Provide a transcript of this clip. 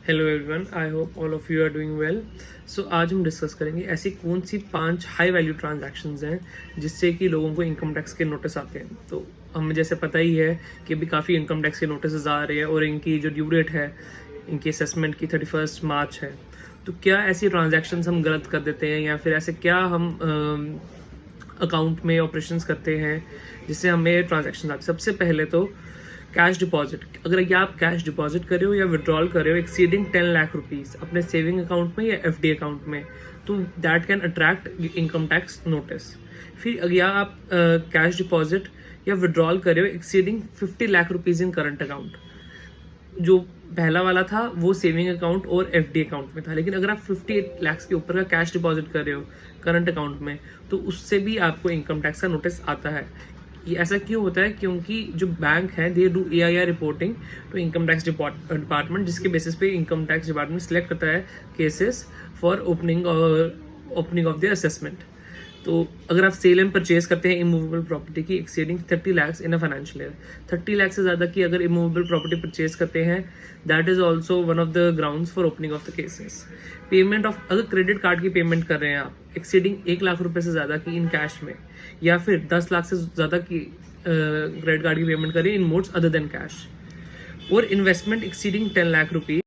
Hello everyone, I hope all of you are doing well. So आज हम discuss करेंगे ऐसी कौन सी 5 हाई वैल्यू ट्रांजैक्शंस हैं जिससे कि लोगों को इनकम टैक्स के नोटिस आते हैं। तो हमें जैसे पता ही है कि अभी काफ़ी इनकम टैक्स के नोटिस आ रहे हैं और इनकी जो ड्यू डेट है इनकी असेसमेंट की 31 मार्च है। तो क्या ऐसी ट्रांजैक्शंस हम गलत कर देते हैं या फिर ऐसे क्या हम अकाउंट में ऑपरेशंस करते हैं जिससे हमें ट्रांजैक्शन आते हैं। सबसे पहले तो कैश डिपॉजिट, अगर ये आप कैश डिपॉजिट कर रहे हो या विड्रॉल कर रहे हो एक्सीडिंग 10 लाख रुपीज़ अपने सेविंग अकाउंट में या एफडी अकाउंट में, तो that can attract income tax notice. फिर अगर आप कैश डिपॉजिट या विड्रॉल कर रहे हो exceeding 50 lakh rupees in current account, जो पहला वाला था वो सेविंग अकाउंट और एफडी अकाउंट में था, लेकिन अगर आप 58 लाख के ऊपर का कैश डिपॉजिट कर रहे हो करंट अकाउंट में तो उससे भी आपको इनकम टैक्स का नोटिस आता है। ये ऐसा क्यों होता है? क्योंकि जो बैंक है they do AIR reporting to income tax department, जिसके बेसिस पे इनकम टैक्स डिपार्टमेंट सिलेक्ट करता है cases for opening of the assessment. तो अगर आप सेल एंड परचेज करते हैं इमूवेबल प्रॉपर्टी की exceeding 30 lakh in a financial year, 30 lakh से ज़्यादा की अगर इमूवेबल प्रॉपर्टी परचेज करते हैं, that is also one of the grounds for opening of the cases. Payment of, अगर क्रेडिट कार्ड की पेमेंट कर रहे हैं आप एक्सीडिंग 1 लाख रुपए से ज़्यादा की इन कैश में, या फिर 10 लाख से ज़्यादा की क्रेडिट कार्ड की पेमेंट करें इन मोड्स अदर देन कैश, और इन्वेस्टमेंट एक्सीडिंग 10 लाख रुपीज